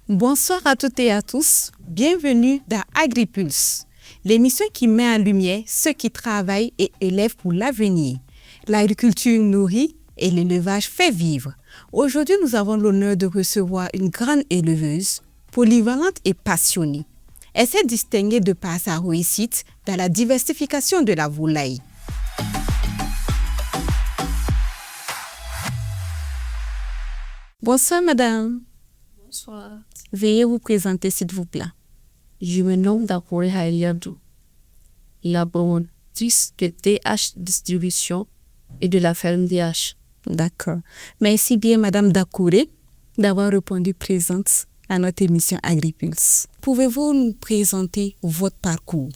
Bonsoir à toutes et à tous. Bienvenue dans AgriPulse, l'émission qui met en lumière ceux qui travaillent et élèvent pour l'avenir. L'agriculture nourrit et l'élevage fait vivre. Aujourd'hui, nous avons l'honneur de recevoir une grande éleveuse, polyvalente et passionnée. Elle s'est distinguée de par sa réussite dans la diversification de la volaille. Bonsoir madame. Bonsoir. Veuillez vous présenter s'il vous plaît. Je me nomme Dakouré Haïliadou, laboratrice de DH Distribution et de la ferme DH. D'accord. Merci bien madame Dakouré d'avoir répondu présente à notre émission AgriPulse. Pouvez-vous nous présenter votre parcours?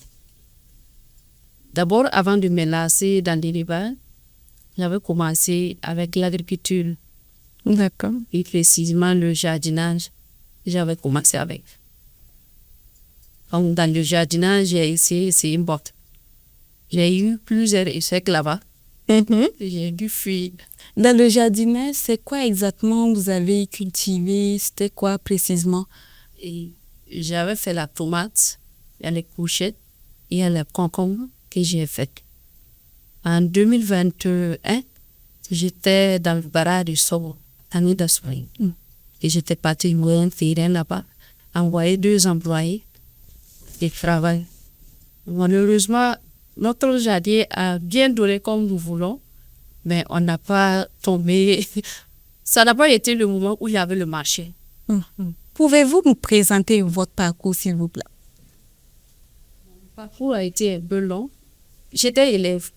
D'abord, avant de me lancer dans l'élevage, j'avais commencé avec l'agriculture. D'accord. Et précisément le jardinage, j'avais commencé avec. Donc, dans le jardinage, j'ai essayé une botte. J'ai eu plusieurs échecs là-bas. J'ai dû fuir. Dans le jardinage, c'est quoi exactement vous avez cultivé? C'était quoi précisément? Et j'avais fait la tomate, il y a les courgettes et il y a les concombres que j'ai fait. En 2021, j'étais dans le barrage de Sobo, à Nida Spring. Et j'étais partie voir un terrain là-bas, envoyer 2 employés et travailler. Malheureusement, notre jardin a bien donné comme nous voulons, mais on n'a pas tombé. Ça n'a pas été le moment où il y avait le marché. Pouvez-vous nous présenter votre parcours, s'il vous plaît? Mon parcours a été un peu long. J'étais élève,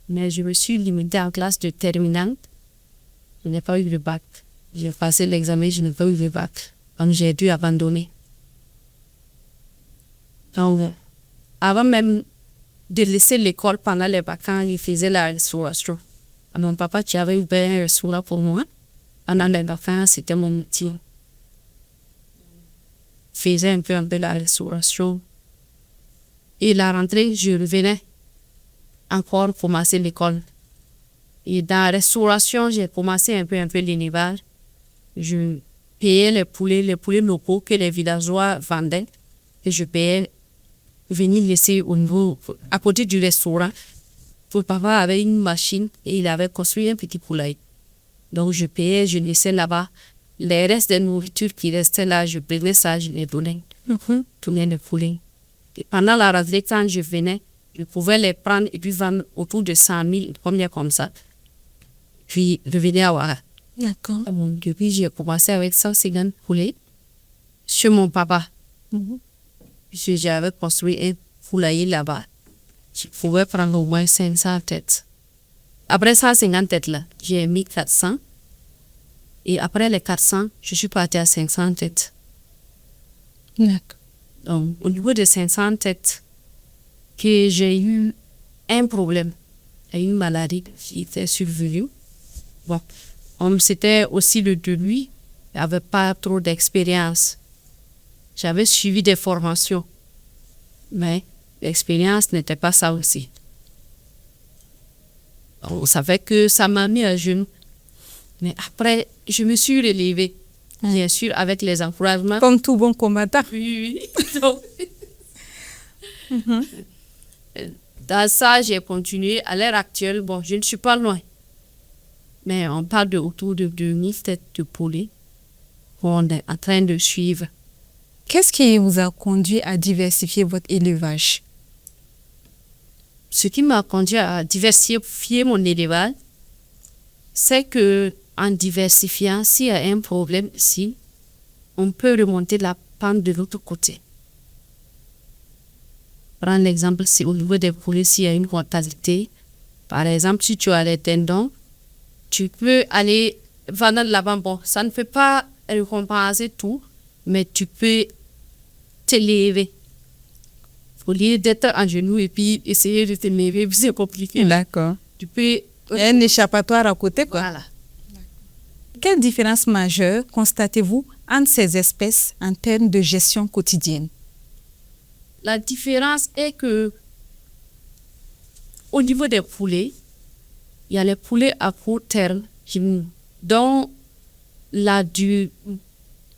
mais je me suis limitée en classe de terminale. Je n'ai pas eu le bac. J'ai passé l'examen, je n'ai pas eu le bac. Donc j'ai dû abandonner. Donc, avant même de laisser l'école pendant les vacances, il faisait la restauration. Mon papa qui avait ouvert un restaurant pour moi, pendant les vacances, c'était mon métier. Je faisais un peu la restauration. Et la rentrée, je revenais encore commencer l'école. Et dans la restauration, j'ai commencé un peu l'élevage. Je payais les poulets locaux que les villageois vendaient. Et je payais venir laisser au niveau, à côté du restaurant. Mon papa avait une machine et il avait construit un petit poulailler. Donc je payais, je laissais là-bas. Les restes de nourriture qui restaient là, je prenais ça, je les donnais. Tournais les poulets. Et pendant la rentrée, quand je venais, je pouvais les prendre et puis vendre autour de 100 000, première comme ça. Puis je venais à Ouara. D'accord. Depuis, j'ai commencé avec 150 poulets chez mon papa. Puis j'avais construit un poulailler là-bas. Je pouvais prendre au moins 500 têtes. Après 150 têtes là, j'ai mis 400. Et après les 400, je suis partie à 500 têtes. D'accord. Donc, au niveau de 500 têtes, que j'ai eu un problème, une maladie qui était survenue. Bon, c'était aussi le début, je n'avais pas trop d'expérience. J'avais suivi des formations, mais l'expérience n'était pas ça aussi. On savait que ça m'a mis à genoux. Mais après, je me suis relevée, bien sûr, avec les encouragements. Comme tout bon combattant. Oui. Donc, dans ça, j'ai continué. À l'heure actuelle, bon, je ne suis pas loin. Mais on parle de autour de 2000 têtes de poulets qu'on est en train de suivre. Qu'est-ce qui vous a conduit à diversifier votre élevage? Ce qui m'a conduit à diversifier mon élevage, c'est que en diversifiant, s'il y a un problème ici, on peut remonter la pente de l'autre côté. Prends l'exemple, c'est au niveau des poulets, s'il y a une mortalité. Par exemple, si tu as les tendons, tu peux aller vendre là-bas. Bon, ça ne fait pas récompenser tout, mais tu peux t'élever. Au lieu d'être en genoux et puis essayer de t'élever, c'est compliqué. D'accord. Tu peux... Il y a un échappatoire à côté, quoi. Voilà. Quelle différence majeure constatez-vous entre ces espèces en termes de gestion quotidienne? La différence est que au niveau des poulets, il y a les poulets à court terme dont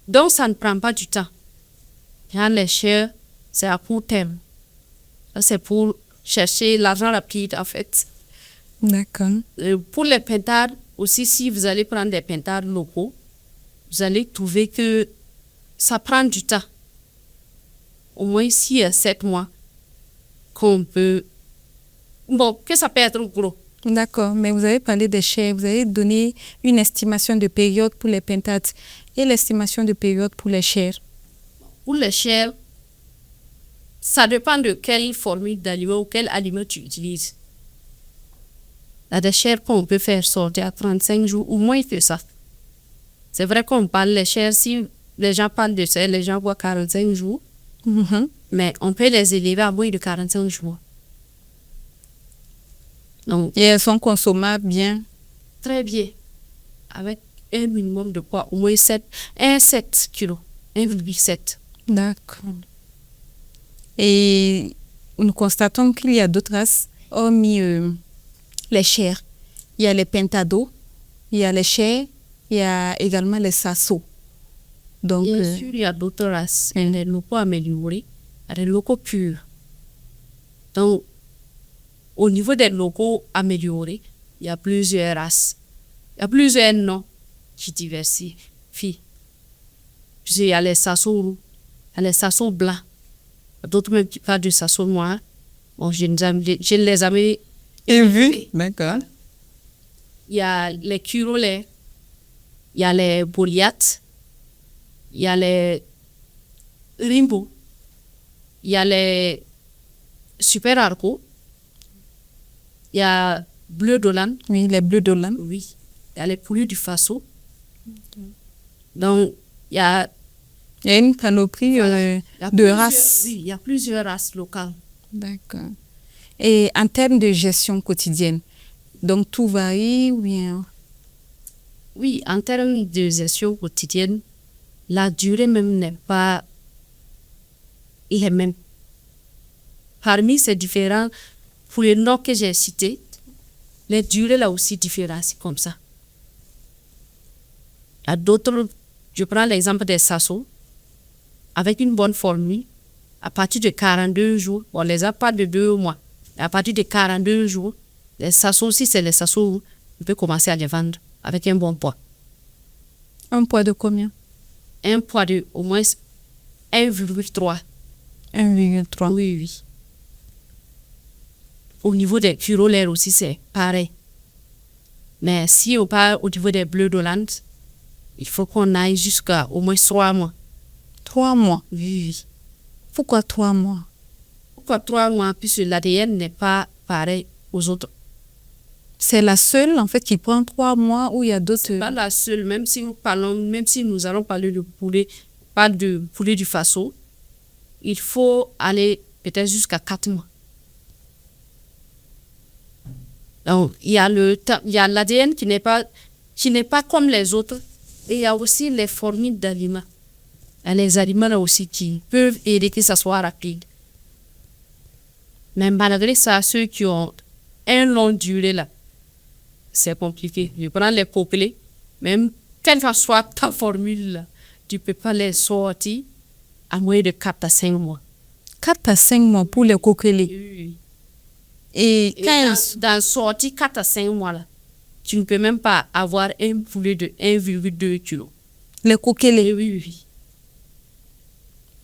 Donc, ça ne prend pas du temps. Quand les chairs, c'est à court terme. Ça, c'est pour chercher l'argent rapide, en fait. D'accord. Pour les pintards, aussi, si vous allez prendre des pintards locaux, vous allez trouver que ça prend du temps. Au moins 6 à 7 mois qu'on peut... Bon, que ça peut être gros. D'accord, mais vous avez parlé des chairs, vous avez donné une estimation de période pour les pentates et l'estimation de période pour les chairs. Pour les chairs, ça dépend de quelle formule d'aliment ou quel aliment tu utilises. Il y a des chairs qu'on peut faire sortir à 35 jours ou moins que ça. C'est vrai qu'on parle des chairs, si les gens parlent de ça, les gens voient 45 jours, mais on peut les élever à moins de 45 jours. Donc, et elles sont consommables bien. Très bien. Avec un minimum de poids, au moins 7 kg, 1,7. D'accord. Et nous constatons qu'il y a d'autres races, hormis les chairs. Il y a les pentados, il y a les chairs, il y a également les sassos. Donc, bien sûr, il y a d'autres races. Il y a des locaux améliorés, il y a des locaux purs. Donc, au niveau des locaux améliorés, il y a plusieurs races. Il y a plusieurs noms qui diversifient. Il y a les sassos roux, il y a les sassos blancs. D'autres même qui parlent de sassos noirs. Bon, je ne les ai jamais vus. D'accord. Il y a les curolais, il y a les boliates, il y a les rimbo, il y a les super arcos, il y a bleu d'Hollande. Oui, les bleus d'Hollande. Oui. Il y a les poulets du Faso. Donc, il y a une panoplie de races. Oui, il y a plusieurs races locales. D'accord. Et en termes de gestion quotidienne, donc tout varie ou bien? Oui, en termes de gestion quotidienne, la durée même n'est pas les mêmes. Parmi ces différents, pour les noms que j'ai cités, les durées là aussi différencient comme ça. Il y a d'autres, je prends l'exemple des sassos, avec une bonne formule, à partir de 42 jours, on les a pas de 2 mois, à partir de 42 jours, les sassos aussi, c'est les sassos où on peut commencer à les vendre avec un bon poids. Un poids de combien? Un poids de au moins 1,3. 1,3. Oui, oui. Au niveau des curolaires aussi, c'est pareil. Mais si on parle au niveau des bleus d'Hollande, il faut qu'on aille jusqu'à au moins 3 mois. 3 mois? Oui, oui. Pourquoi 3 mois? Pourquoi 3 mois? Puisque l'ADN n'est pas pareil aux autres. C'est la seule, en fait, qui prend 3 mois ou il y a d'autres? C'est pas la seule. Même si nous allons parler de poulet, pas de poulet du Faso, il faut aller peut-être jusqu'à 4 mois. Donc, il y a l'ADN qui n'est pas comme les autres. Et il y a aussi les formules d'aliments. Il y a les aliments là aussi qui peuvent aider que ça soit rapide. Mais malgré ça, ceux qui ont un long durée là, c'est compliqué. Je prends les coquelets, même quelle que soit ta formule là, tu ne peux pas les sortir à moins de 4 à 5 mois. 4 à 5 mois pour les coquelets. Oui. Et dans sortie 4 à 5 mois là, tu ne peux même pas avoir un poulet de 1,2 kg. Les coquelets? Oui, oui.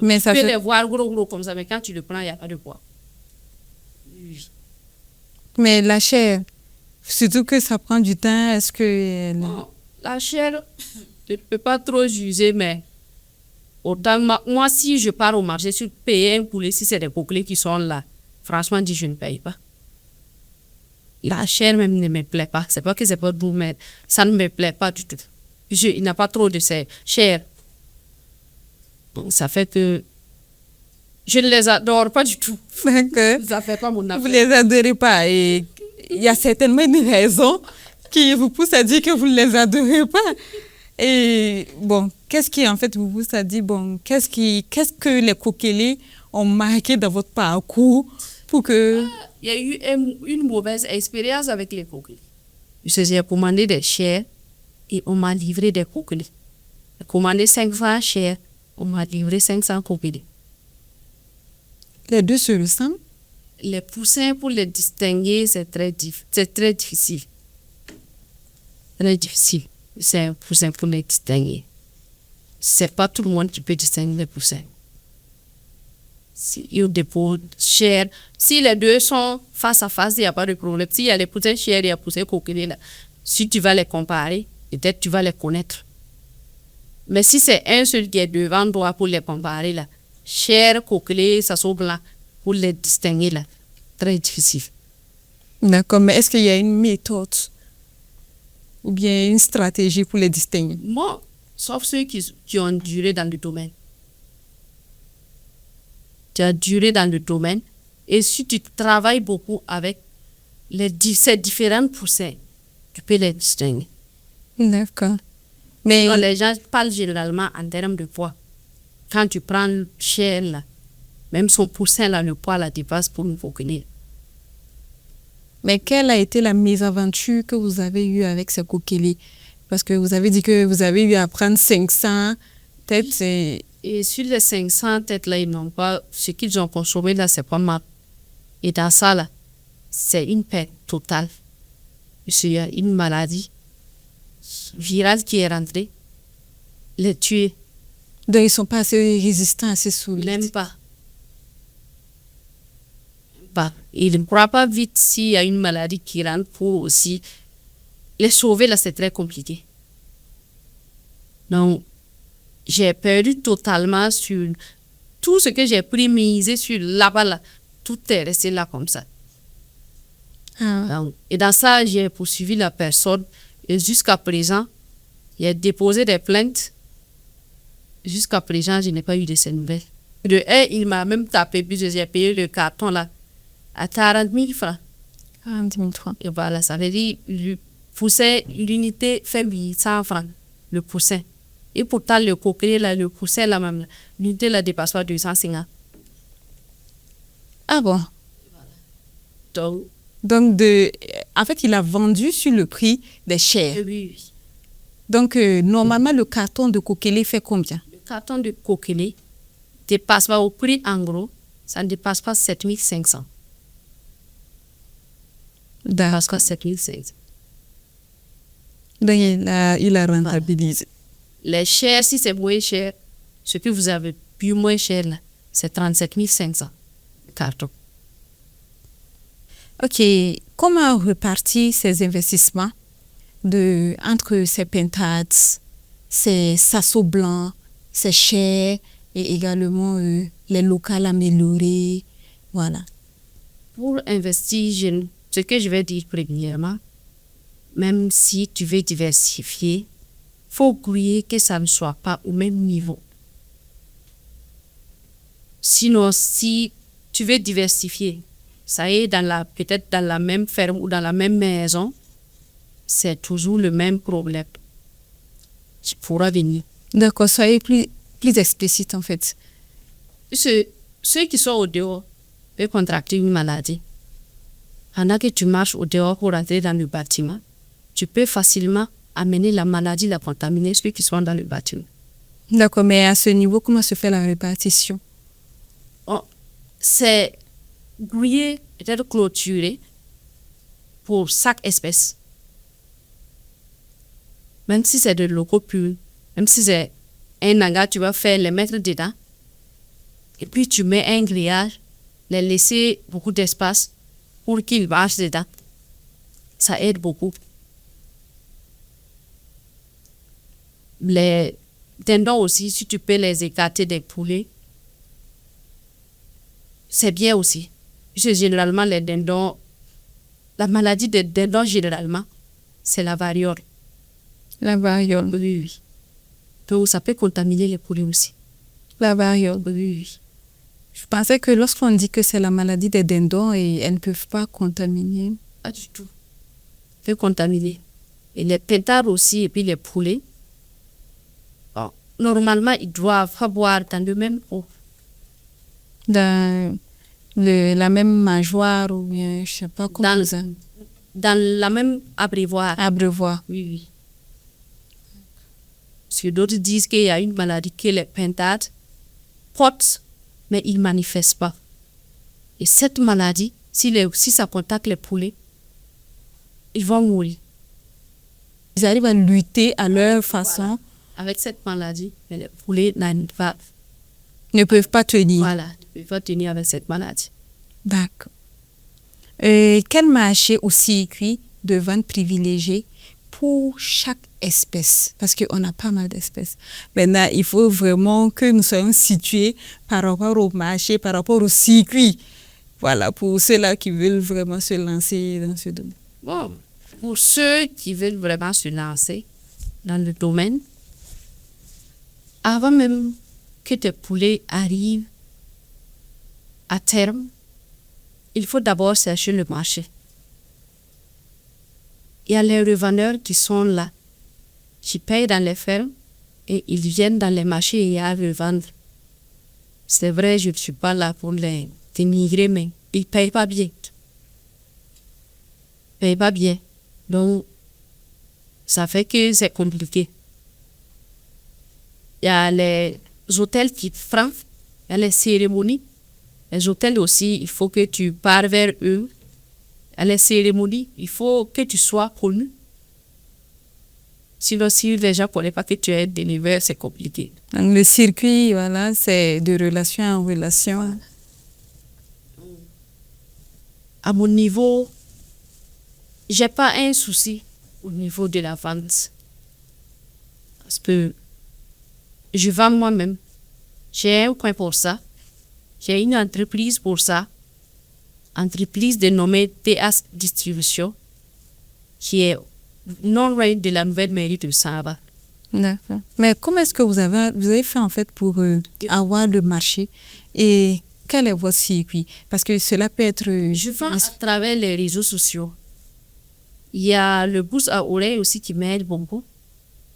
Mais tu peux les voir gros comme ça, mais quand tu le prends, il n'y a pas de poids. Oui. Mais la chair, surtout que ça prend du temps, est-ce que... Bon, la chair, je ne peux pas trop juger, mais autant, moi, si je pars au marché, si je paye un poulet, si c'est des coquelets qui sont là, franchement, je ne paye pas. La chair même ne me plaît pas. C'est pas que c'est pas doux, mais ça ne me plaît pas du tout. Il n'a pas trop de ces chairs. Donc, ça fait que je ne les adore pas du tout. D'accord. Ça fait pas mon affaire. Vous les adorez pas et il y a certainement une raison qui vous pousse à dire que vous ne les adorez pas. Et bon, qu'est-ce qui en fait vous pousse à dire, bon, qu'est-ce que les coquelets ont marqué dans votre parcours pour que... Il y a eu une mauvaise expérience avec les coquelets. J'ai commandé des chairs et on m'a livré des coquelets. commandé 500 chairs, on m'a livré 500 coqueliers. Les deux se ressemblent? Les poussins, pour les distinguer, c'est très difficile. Très difficile. C'est un poussin pour les distinguer. C'est pas tout le monde qui peut distinguer les poussins. Si ils déposent chair, si les deux sont face à face, il n'y a pas de problème. S'il y a les poussins chairs et les poussins coqueliers là, si tu vas les comparer, peut-être tu vas les connaître. Mais si c'est un seul qui est devant toi pour les comparer là, chair, coquelier, ça saute blanc, pour les distinguer là, très difficile. D'accord, mais est-ce qu'il y a une méthode ou bien une stratégie pour les distinguer? Moi, sauf ceux qui ont duré dans le domaine. Tu as duré dans le domaine et si tu travailles beaucoup avec ces différents poussins, tu peux les distinguer. D'accord. Mais Donc, les gens parlent généralement en termes de poids. Quand tu prends le chien là, même son poussin là, le poids là dépasse pour une coquelier. Mais quelle a été la mésaventure que vous avez eue avec ce coquelier? Parce que vous avez dit que vous avez eu à prendre 500 têtes. Et sur les 500 têtes là, ils n'ont pas, ce qu'ils ont consommé là, c'est pas mal. Et dans ça là, c'est une perte totale. Il y a une maladie virale qui est rentrée, les tuer. Donc ils ne sont pas assez résistants, assez solides. Même pas. Ils ne croient pas vite s'il y a une maladie qui rentre pour aussi les sauver là, c'est très compliqué. Donc, j'ai perdu totalement sur tout ce que j'ai pris, misé sur là-bas là, tout est resté là comme ça. Donc, et dans ça, j'ai poursuivi la personne et jusqu'à présent, j'ai déposé des plaintes. Jusqu'à présent, je n'ai pas eu de ces nouvelles. De un, il m'a même tapé, puis j'ai payé le carton là à 40 000 francs. 40 000 francs. Et voilà, ça veut dire le poussin, l'unité fait 800 francs, le poussin. Et pourtant, le coquelier, là, le poussin, là même, l'unité là dépasse pas 250. Ah bon? Donc, en fait, il a vendu sur le prix des chairs. oui. Donc, normalement, le carton de coquelier fait combien? Le carton de coquelier dépasse pas au prix en gros, ça ne dépasse pas 7 500. Dépasse pas 7 500. Donc, il a rentabilisé. Les chairs, si c'est moins cher, ce que vous avez pu moins cher là, c'est 37 500 carton. OK. Comment repartir ces investissements entre ces pentades, ces sassos blancs, ces chairs et également les locales améliorés? Voilà. Pour investir, ce que je vais dire premièrement, même si tu veux diversifier, il faut grouiller que ça ne soit pas au même niveau. Sinon, si tu veux diversifier, ça y est, peut-être dans la même ferme ou dans la même maison, c'est toujours le même problème. Tu pourras venir. D'accord, soyez plus explicite en fait. Ceux qui sont au dehors peuvent contracter une maladie. Pendant que tu marches au dehors pour rentrer dans le bâtiment, tu peux facilement amener la maladie, la contaminer ceux qui sont dans le bâtiment. D'accord, mais à ce niveau, comment se fait la répartition? C'est grouillé, peut-être clôturé pour chaque espèce. Même si c'est de locaux purs, même si c'est un hangar, tu vas faire les mettre dedans. Et puis tu mets un grillage, les laisser beaucoup d'espace pour qu'ils marchent dedans. Ça aide beaucoup. Les dindons aussi, si tu peux les écarter des poulets, c'est bien aussi. Parce que généralement, les dindons, la maladie des dindons, généralement, c'est la variole. La variole. Oui. Donc, ça peut contaminer les poulets aussi. La variole. Oui. Je pensais que lorsqu'on dit que c'est la maladie des dindons et elles ne peuvent pas contaminer. Pas du tout. Peut contaminer. Et les pintards aussi, et puis les poulets. Bon, normalement, ils doivent avoir dans le même eau. Dans la même mangeoire ou bien, je ne sais pas comment dans la même abreuvoir. Abreuvoir. Oui. Parce que d'autres disent qu'il y a une maladie que les pintades portent, mais ils ne manifestent pas. Et cette maladie, si ça contacte les poulets, ils vont mourir. Ils arrivent à lutter à leur façon. Voilà. Avec cette maladie, les poulets ne peuvent pas tenir. Voilà, ne peuvent pas tenir avec cette maladie. D'accord. Quel marché ou circuit de vente privilégié pour chaque espèce? Parce qu'on a pas mal d'espèces. Maintenant, il faut vraiment que nous soyons situés par rapport au marché, par rapport au circuit. Voilà, pour ceux-là qui veulent vraiment se lancer dans ce domaine. Bon, pour ceux qui veulent vraiment se lancer dans le domaine, avant même que tes poulets arrivent à terme, il faut d'abord chercher le marché. Il y a les revendeurs qui sont là, qui payent dans les fermes et ils viennent dans les marchés et à revendre. C'est vrai, je ne suis pas là pour les dénigrer, mais ils ne payent pas bien. Ils ne payent pas bien. Donc, ça fait que c'est compliqué. Il y a les hôtels qui frappent, il y a les cérémonies. Les hôtels aussi, il faut que tu pars vers eux. À les cérémonies, il faut que tu sois connu. Sinon, si les gens ne connaissent pas que tu es délivré, c'est compliqué. Donc, le circuit, voilà, c'est de relation en relation. À mon niveau, je n'ai pas un souci au niveau de la vente. Parce que je vends moi-même. J'ai un coin pour ça. J'ai une entreprise pour ça. Entreprise dénommée TS Distribution, qui est non loin de la nouvelle mairie de Saba. D'accord. Mais comment est-ce que vous avez fait en fait pour avoir le marché et quel est votre circuit? Parce que cela peut être... Je vends à travers les réseaux sociaux. Il y a le bouche à oreille aussi qui m'aide beaucoup.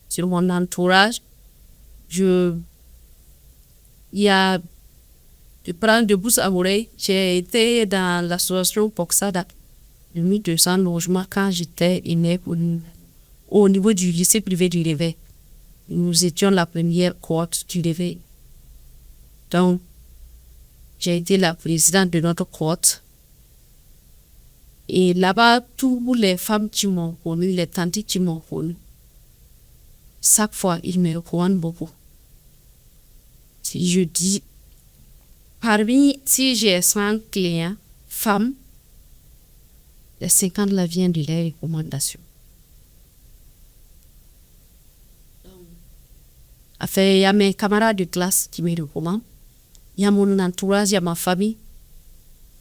Sur mon entourage, il y a de prendre de bouche à oreille. J'ai été dans l'association Poxada, de 1200 logements quand j'étais élève au niveau du lycée privé du Réveil. Nous étions la première cohorte du Réveil. Donc, j'ai été la présidente de notre cohorte. Et là-bas, toutes les femmes qui m'ont connue, les tantes qui m'ont connue, chaque fois, ils me recommandent beaucoup. Si je dis, si j'ai 100 clients, femmes, les 50 là viennent de les recommandations. Enfin, il y a mes camarades de classe qui me recommandent. Il y a mon entourage, il y a ma famille.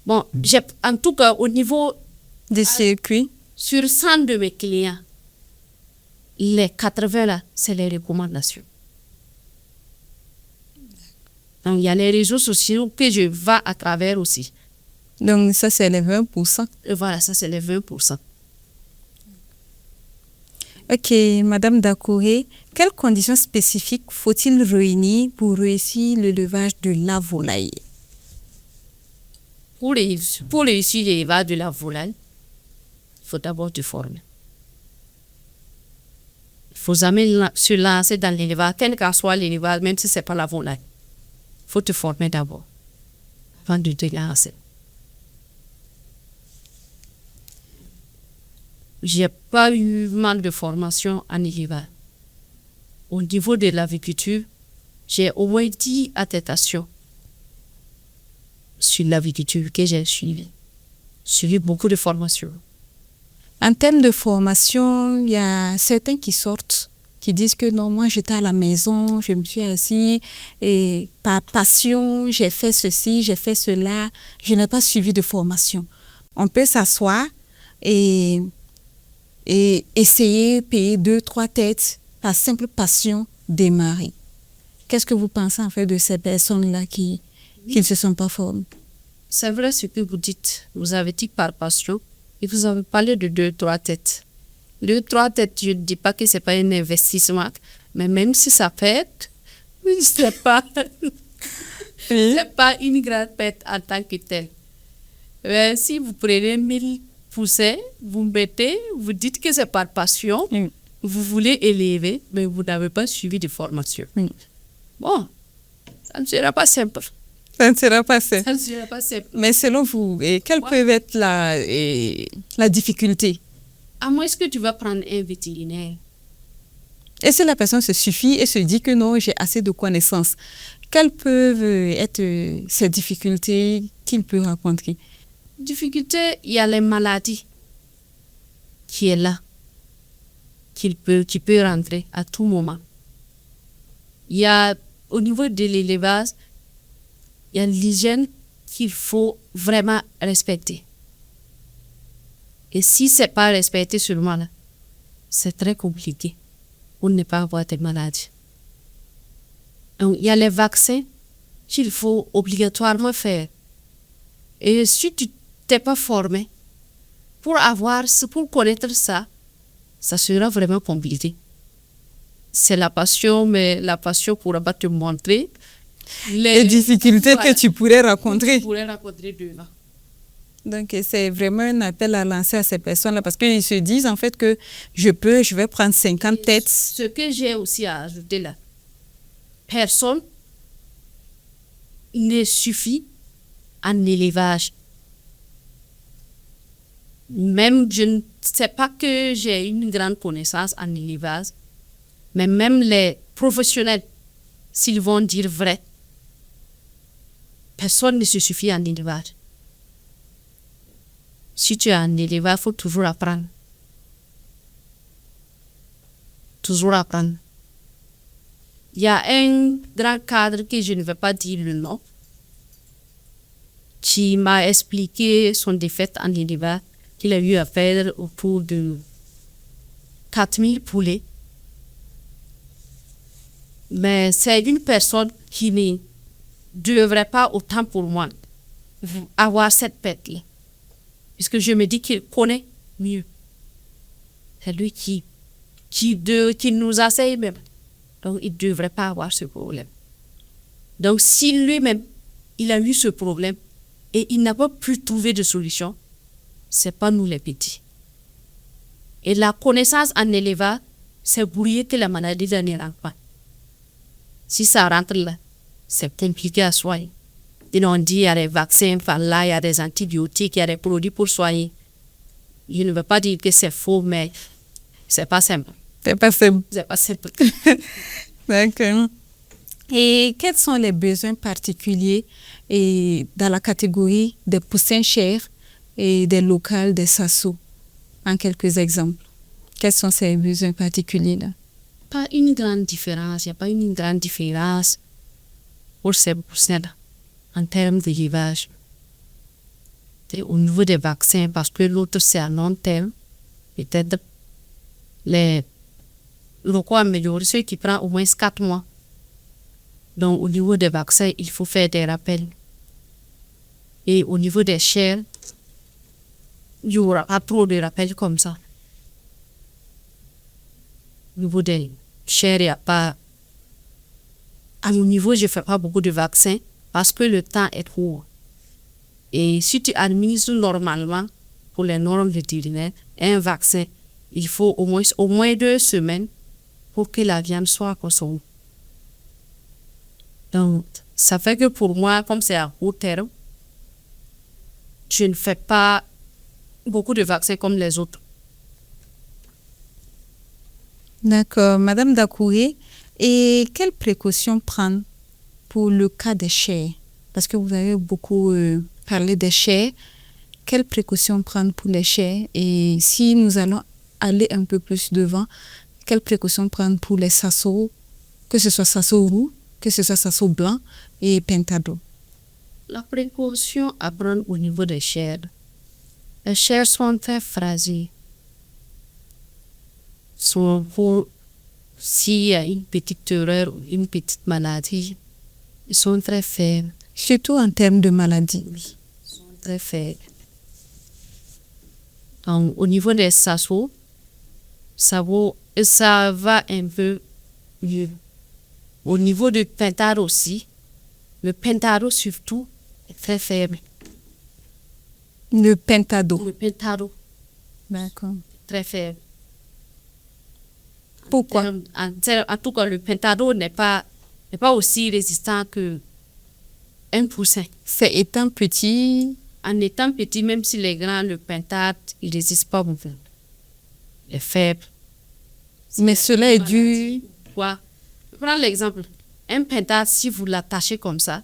Bon, en tout cas, au niveau des circuits, sur 100 de mes clients, les 80 là, c'est les recommandations. Donc, il y a les réseaux sociaux que je vends à travers aussi. Donc, ça, c'est les 20%. Et voilà, ça, c'est les 20%. Ok, Madame Dakouré, quelles conditions spécifiques faut-il réunir pour réussir l'élevage de la volaille? Pour réussir l'élevage de la volaille, il faut d'abord te former. Il faut jamais se lancer dans l'élevage, quel qu'en soit l'élevage, même si ce n'est pas la volaille. Il faut te former d'abord, avant de te lancer. Je n'ai pas eu mal de formation en élevage. Au niveau de l'agriculture, j'ai au moins 10 attestations sur l'agriculture que j'ai suivi. J'ai suivi beaucoup de formations. En termes de formation, il y a certains qui sortent, qui disent que non, moi j'étais à la maison, je me suis assis et par passion, j'ai fait ceci, j'ai fait cela, je n'ai pas suivi de formation. On peut s'asseoir et essayer de payer 2-3 têtes par simple passion démarrer. Qu'est-ce que vous pensez en fait de ces personnes-là qui ne se sont pas formées? C'est vrai ce que vous dites. Vous avez dit par passion et vous avez parlé de 2-3 têtes. 2-3 têtes, je ne dis pas que ce n'est pas un investissement, mais même si ça pète, ce n'est pas, pas une grande pète en tant que telle. Mais si vous prenez 1000 poussées, vous mettez, vous dites que c'est par passion, vous voulez élever, mais vous n'avez pas suivi de formation. Oui. Bon, ça ne sera pas simple. Ça ne sera pas simple. Ça ne sera pas simple. Mais selon vous, quelle peut être la difficulté? À moins que tu vas prendre un vétérinaire. Et si la personne se suffit et se dit que non, j'ai assez de connaissances, quelles peuvent être ces difficultés qu'il peut rencontrer? Difficulté, il y a les maladies qui est là, qui peut rentrer à tout moment. Il y a, au niveau de l'élevage, il y a l'hygiène qu'il faut vraiment respecter. Et si ce n'est pas respecté seulement là, c'est très compliqué pour ne pas avoir des maladies. Donc, il y a les vaccins qu'il faut obligatoirement faire. Et si tu t'es pas formé, pour connaître ça, ça sera vraiment compliqué. C'est la passion, mais la passion ne pourra pas te montrer les difficultés que tu pourrais rencontrer. Dedans. Donc, c'est vraiment un appel à lancer à ces personnes-là parce qu'ils se disent en fait que je vais prendre 50 têtes. Ce que j'ai aussi à ajouter là, personne ne suffit en élevage. Même, je ne sais pas que j'ai une grande connaissance en élevage, mais même les professionnels, s'ils vont dire vrai, personne ne se suffit en élevage. Si tu es en élevage, il faut toujours apprendre. Toujours apprendre. Il y a un grand cadre que je ne vais pas dire le nom, qui m'a expliqué son défaite en élevage, qu'il a eu à faire autour de 4000 poulets. Mais c'est une personne qui ne devrait pas, autant pour moi, avoir cette bête-là. Puisque je me dis qu'il connaît mieux. C'est lui qui nous enseigne même. Donc, il ne devrait pas avoir ce problème. Donc, si lui-même, il a eu ce problème et il n'a pas pu trouver de solution, ce n'est pas nous les petits. Et la connaissance en élevage, c'est brouiller que la maladie ne rentre pas. Si ça rentre là, c'est compliqué à soigner. On dit qu'il y a des vaccins par là, il y a des antibiotiques, il y a des produits pour soigner. Je ne veux pas dire que c'est faux, mais c'est pas simple. C'est pas simple. C'est pas simple. D'accord. Et quels sont les besoins particuliers dans la catégorie des poussins chers et des locales, des SASO? En quelques exemples. Quels sont ces besoins particuliers-là? Pas une grande différence. Il n'y a pas une grande différence pour ces poussins-là en termes d'élevage. Au niveau des vaccins, parce que l'autre c'est à long terme, peut-être le quoi améliorer, ceux qui prennent au moins 4 mois. Donc au niveau des vaccins, il faut faire des rappels. Et au niveau des chairs, il n'y aura pas trop de rappels comme ça. Au niveau des chairs, il n'y a pas... À mon niveau, je ne fais pas beaucoup de vaccins parce que le temps est court. Et si tu administres normalement, pour les normes vétérinaires, un vaccin, il faut au moins 2 semaines pour que la viande soit consommée. Donc, ça fait que pour moi, comme c'est à court terme, je ne fais pas beaucoup de vaccins comme les autres. D'accord. Madame Dakouré, et quelles précautions prendre pour le cas des chairs? Parce que vous avez beaucoup parlé des chairs. Quelles précautions prendre pour les chairs? Et si nous allons aller un peu plus devant, quelles précautions prendre pour les SASO, que ce soit SASO roux, que ce soit SASO blanc et Pentado? La précaution à prendre au niveau des chairs. Les chairs sont très fragiles. S'il y a une petite erreur ou une petite maladie, ils sont très faibles. Surtout en termes de maladie. Ils sont très faibles. Donc, au niveau des SASO, ça va un peu mieux. Au niveau du Pentado aussi, le Pentado surtout est très faible. Le Pentado. Le Pentado. D'accord. Très faible. Pourquoi? En tout cas, le pentado n'est pas aussi résistant qu'un poussin. C'est étant petit. En étant petit, même s'il est grand, le pentade, il ne résiste pas beaucoup. Il est faible. Mais cela est dû. Quoi? Je prends l'exemple. Un pentade, si vous l'attachez comme ça,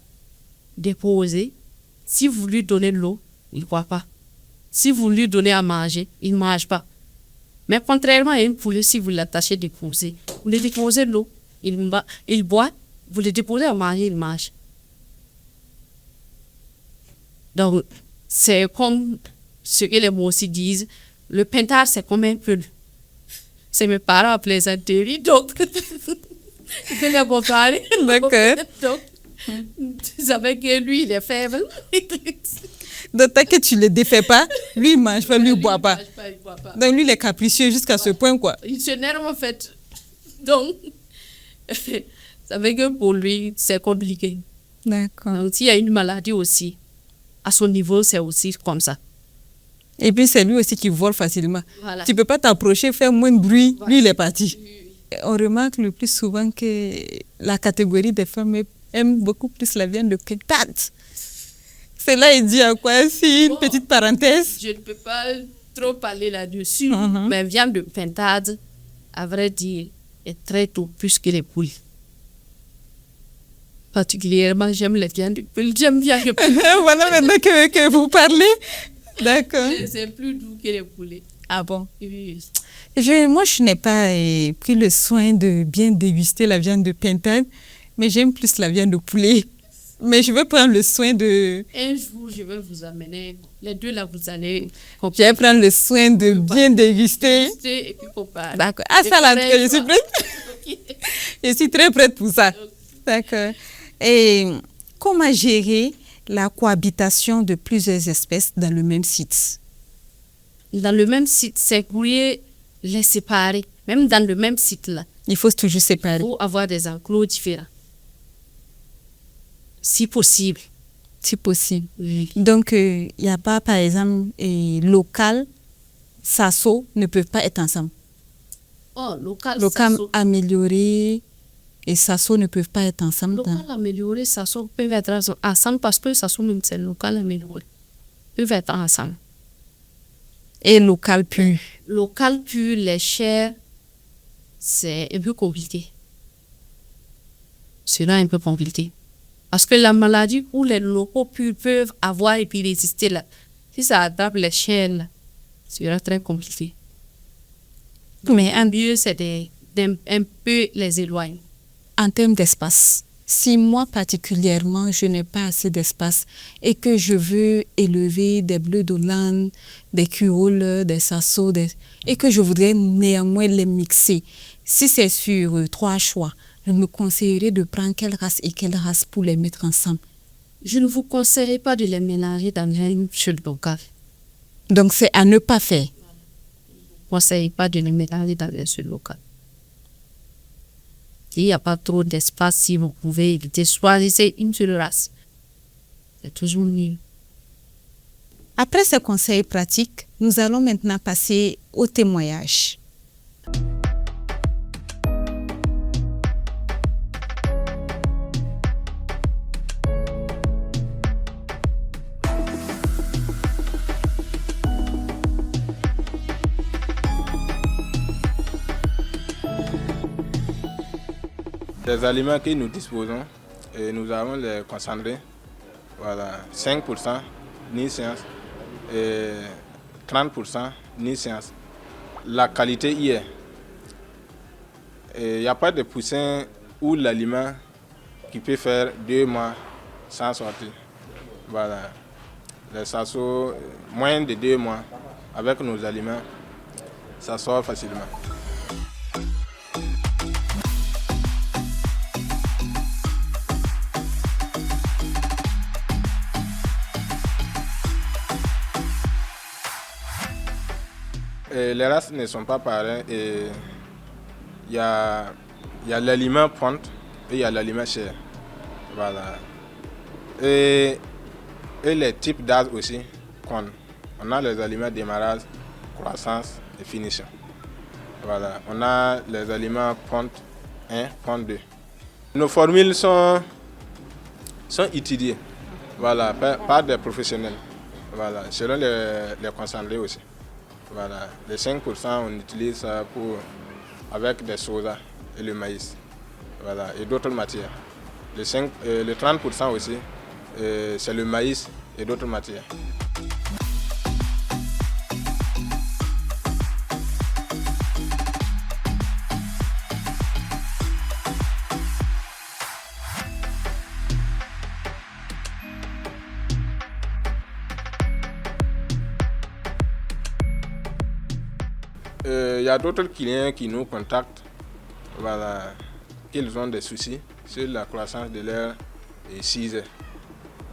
déposé, si vous lui donnez de l'eau, il ne boit pas. Si vous lui donnez à manger, il ne mange pas. Mais contrairement à une poule, si vous l'attachez déposé, vous lui déposez de l'eau, il boit, vous le déposez à manger, il mange. Donc, c'est comme ce que les mots aussi disent, le pentade, c'est comme un peu. C'est mes parents appelaient ça Terry, donc je l'ai comparé. D'accord. Donc, tu savais que lui, il est faible. Donc, tant que tu ne le défais pas, lui, il ne mange pas, lui, il ne boit pas. Il boit pas. Donc, lui, il est capricieux jusqu'à ce point, quoi. Il s'énerve, en fait. Donc, ça veut que pour lui, c'est compliqué. D'accord. Donc, s'il y a une maladie aussi, à son niveau, c'est aussi comme ça. Et puis, c'est lui aussi qui vole facilement. Voilà. Tu ne peux pas t'approcher, faire moins de bruit. Voilà. Lui, il est parti. On remarque le plus souvent que la catégorie des femmes aime beaucoup plus la viande de pentade. Cela est dû à quoi? Si une petite parenthèse. Je ne peux pas trop parler là-dessus, mais viande de pentade, à vrai dire, est très tôt plus que les poules. Particulièrement, j'aime les viandes de poules. J'aime bien les poules. Voilà maintenant que vous parlez. D'accord. C'est plus doux que les poulets. Ah bon? Oui. Moi, je n'ai pas pris le soin de bien déguster la viande de pentade, mais j'aime plus la viande de poulet. Mais je vais prendre le soin de... Un jour, je vais vous amener. Les deux là, vous allez... Je vais prendre le soin de bien déguster. Et puis comparer. D'accord. Ah, ça, là, je suis prête. Je suis très prête pour ça. D'accord. Et comment gérer la cohabitation de plusieurs espèces dans le même site? Dans le même site, c'est courir les séparer. Même dans le même site là. Il faut toujours séparer. Il faut avoir des enclos différents. Si possible. Si possible. Oui. Donc, il n'y a pas, par exemple, local, SASO ne peuvent pas être ensemble. Oh, local amélioré et SASO ne peuvent pas être ensemble. Local amélioré, SASO peuvent être ensemble parce que SASO même c'est local amélioré. Peuvent être ensemble. Et local pur. Local pur, les chairs, c'est un peu compliqué. C'est là un peu compliqué. Parce que la maladie où les locaux purs peuvent avoir et puis résister là, si ça attrape les chairs là, c'est très compliqué. Mais un mieux, c'est un peu les éloigner. En termes d'espace, si moi particulièrement, je n'ai pas assez d'espace et que je veux élever des bleus d'Hollande, des cuoles, des sassos, et que je voudrais néanmoins les mixer, si c'est sur 3 choix, je me conseillerais de prendre quelle race et quelle race pour les mettre ensemble. Je ne vous conseillerais pas de les mélanger dans une seule locale. Donc c'est à ne pas faire. Je ne vous conseille pas de les mélanger dans un seul local. Il n'y a pas trop d'espace, si vous pouvez éviter, choisissez une seule race. C'est toujours mieux. Après ces conseils pratiques, nous allons maintenant passer au témoignage. Les aliments que nous disposons, et nous avons les concentrés, voilà, 5% ni science et 30% ni science. La qualité y est. Il n'y a pas de poussin ou l'aliment qui peut faire 2 mois sans sortir. Voilà. Les sassos, moins de 2 mois, avec nos aliments, ça sort facilement. Les races ne sont pas pareilles. Il y a l'aliment pointe et il y a l'aliment chair. Voilà. Et les types d'âge aussi. On a les aliments démarrage, croissance et finition. Voilà, on a les aliments ponte 1, ponte 2. Nos formules sont étudiées, voilà, par des professionnels, voilà, selon les concentrés aussi. Voilà, les 5%, on utilise ça avec des soja et le maïs, voilà, et d'autres matières. Le 30% aussi, c'est le maïs et d'autres matières. Il y a d'autres clients qui nous contactent, voilà, qu'ils ont des soucis sur la croissance de leurs ciseaux.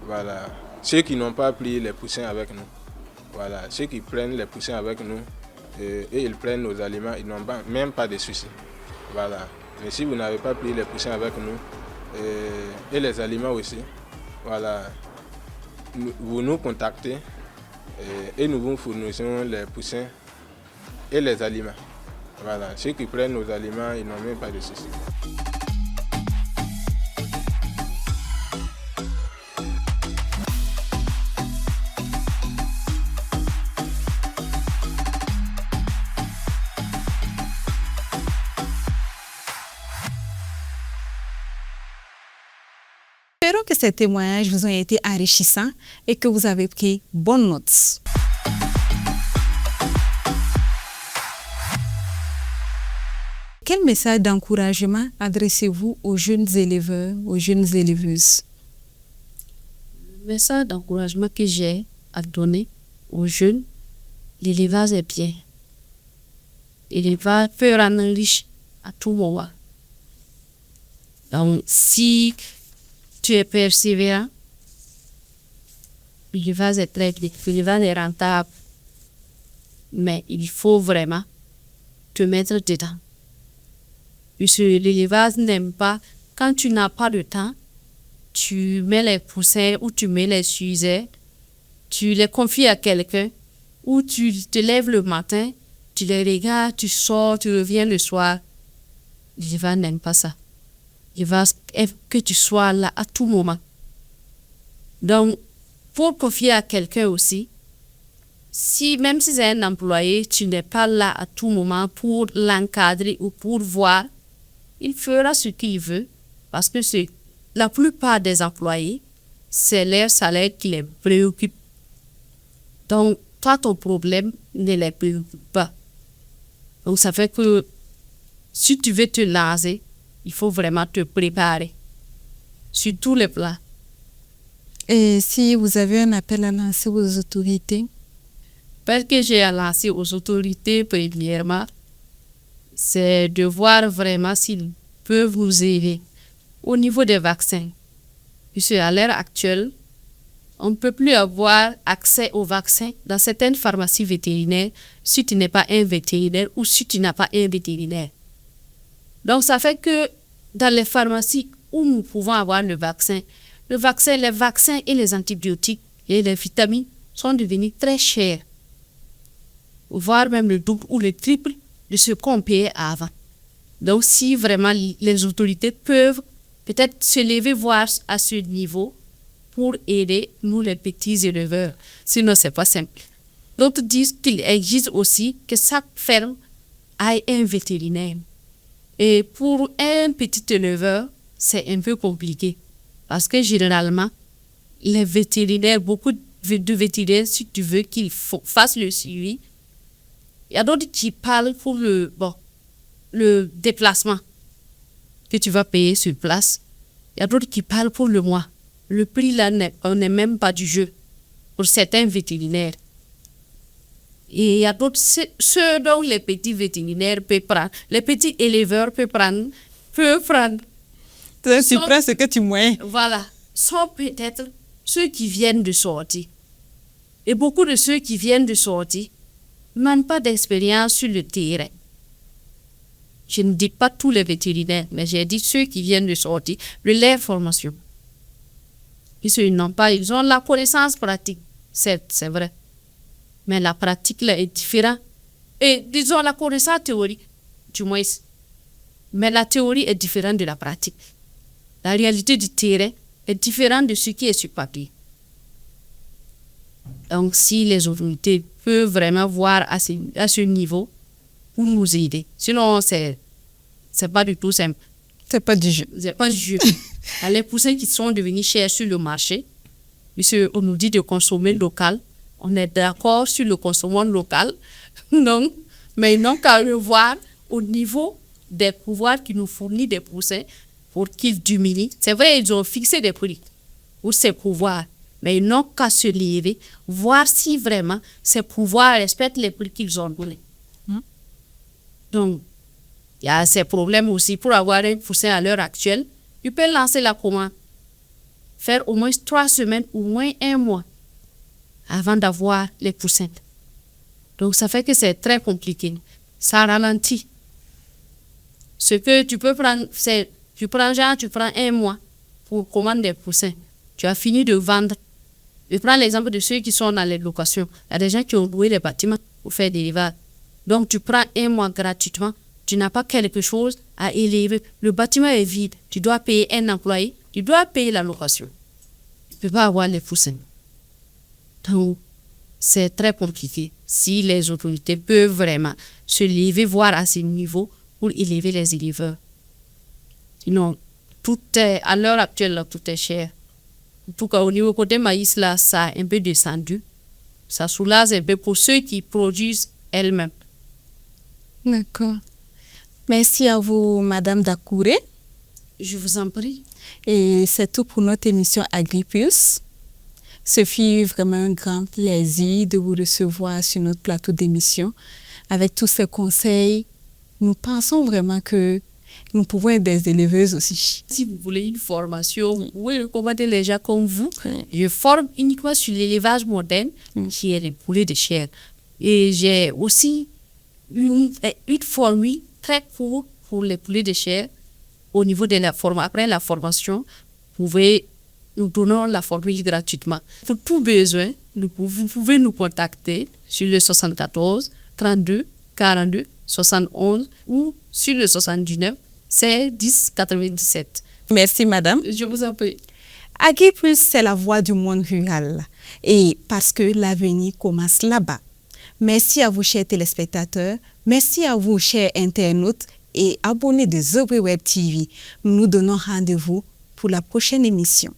Voilà. Ceux qui n'ont pas pris les poussins avec nous, voilà. Ceux qui prennent les poussins avec nous et ils prennent nos aliments, ils n'ont même pas de soucis. Voilà. Mais si vous n'avez pas pris les poussins avec nous et les aliments aussi, voilà, vous nous contactez et nous vous fournissons les poussins et les aliments. Voilà. Ceux qui prennent nos aliments, ils n'ont même pas de soucis. Espérons que ces témoignages vous ont été enrichissants et que vous avez pris bonnes notes. Quel message d'encouragement adressez-vous aux jeunes éleveurs, aux jeunes éleveuses? Le message d'encouragement que j'ai à donner aux jeunes, l'élevage est bien. L'élevage peut rendre riche à tout moment. Donc, si tu es persévérant, l'élevage est très bien, l'élevage est rentable. Mais il faut vraiment te mettre dedans. Puisque l'élevage n'aime pas, quand tu n'as pas de temps, tu mets les poussins ou tu mets les sujets, tu les confies à quelqu'un, ou tu te lèves le matin, tu les regardes, tu sors, tu reviens le soir. L'élevage n'aime pas ça. L'élevage aime que tu sois là à tout moment. Donc, pour confier à quelqu'un aussi, même si c'est un employé, tu n'es pas là à tout moment pour l'encadrer ou pour voir, il fera ce qu'il veut parce que la plupart des employés, c'est leur salaire qui les préoccupe. Donc, toi, ton problème ne les préoccupe pas. Donc, ça fait que si tu veux te lancer, il faut vraiment te préparer sur tous les plans. Et si vous avez un appel à lancer aux autorités? Parce que j'ai à lancer aux autorités, premièrement, c'est de voir vraiment s'ils peuvent nous aider au niveau des vaccins. Puisque à l'heure actuelle, on ne peut plus avoir accès aux vaccins dans certaines pharmacies vétérinaires si tu n'es pas un vétérinaire ou si tu n'as pas un vétérinaire. Donc, ça fait que dans les pharmacies où nous pouvons avoir les vaccins et les antibiotiques et les vitamines sont devenus très chers, voire même le double ou le triple de ce qu'on payait avant. Donc, si vraiment les autorités peuvent peut-être se lever voir à ce niveau pour aider nous les petits éleveurs, sinon c'est pas simple. D'autres disent qu'il existe aussi que chaque ferme ait un vétérinaire. Et pour un petit éleveur, c'est un peu compliqué. Parce que généralement, les vétérinaires, beaucoup de vétérinaires, si tu veux qu'ils fassent le suivi, il y a d'autres qui parlent pour le déplacement que tu vas payer sur place. Il y a d'autres qui parlent pour le mois. Le prix là, on n'est même pas du jeu pour certains vétérinaires. Et il y a d'autres, ceux dont les petits vétérinaires peuvent prendre, les petits éleveurs peuvent prendre. Tu prends ce que tu moyens. Voilà, sont peut-être ceux qui viennent de sortir. Et beaucoup de ceux qui viennent de sortir n'ont pas d'expérience sur le terrain. Je ne dis pas tous les vétérinaires, mais j'ai dit ceux qui viennent de sortir de leur formation. Puisqu'ils n'ont pas, ils ont la connaissance pratique, certes, c'est vrai. Mais la pratique là est différente. Et disons la connaissance théorique, du moins. Mais la théorie est différente de la pratique. La réalité du terrain est différente de ce qui est sur papier. Donc, si les autorités peuvent vraiment voir à ce niveau pour nous aider. Sinon, c'est pas du tout simple. C'est pas du jeu. C'est pas du jeu. Les poussins qui sont devenus chers sur le marché, puisqu'on nous dit de consommer local, on est d'accord sur le consommation local, non, mais ils n'ont qu'à revoir au niveau des pouvoirs qui nous fournissent des poussins pour qu'ils diminuent. C'est vrai, ils ont fixé des prix pour ces pouvoirs, mais ils n'ont qu'à se lever, voir si vraiment ces pouvoirs respectent les prix qu'ils ont donnés. Donc, il y a ces problèmes aussi. Pour avoir un poussin à l'heure actuelle, tu peux lancer la commande, faire au moins 3 semaines, au moins 1 mois, avant d'avoir les poussins. Donc, ça fait que c'est très compliqué. Ça ralentit. Ce que tu peux prendre, c'est, tu prends 1 mois pour commander des poussins. Tu as fini de vendre. Je prends l'exemple de ceux qui sont dans les locations. Il y a des gens qui ont loué des bâtiments pour faire des livrables. Donc, tu prends 1 mois gratuitement. Tu n'as pas quelque chose à élever. Le bâtiment est vide. Tu dois payer un employé. Tu dois payer la location. Tu ne peux pas avoir les poussins. Donc, c'est très compliqué. Si les autorités peuvent vraiment se lever, voir à ce niveau pour élever les éleveurs. Sinon, tout est, à l'heure actuelle, là, tout est cher. En tout cas, au niveau côté maïs, là, ça a un peu descendu. Ça soulage un peu pour ceux qui produisent elles-mêmes. D'accord. Merci à vous, Madame Dakouré. Je vous en prie. Et c'est tout pour notre émission AgriPulse. Ce fut vraiment un grand plaisir de vous recevoir sur notre plateau d'émission. Avec tous ces conseils, nous pensons vraiment que nous pouvons être des éleveuses aussi. Si vous voulez une formation, vous pouvez recommander les gens comme vous. Je forme uniquement sur l'élevage moderne, qui est les poulets de chair. Et j'ai aussi une formule très courte pour les poulets de chair. Au niveau de la formation, après la formation, nous donnons la formule gratuitement. Pour tout besoin, vous pouvez nous contacter sur le 74 32 42 71 ou sur le 79 16 10 97. Merci, Madame. Je vous en prie. AgriPulse, c'est la voix du monde rural. Et parce que l'avenir commence là-bas. Merci à vous, chers téléspectateurs. Merci à vous, chers internautes et abonnés de Zoé Web TV. Nous nous donnons rendez-vous pour la prochaine émission.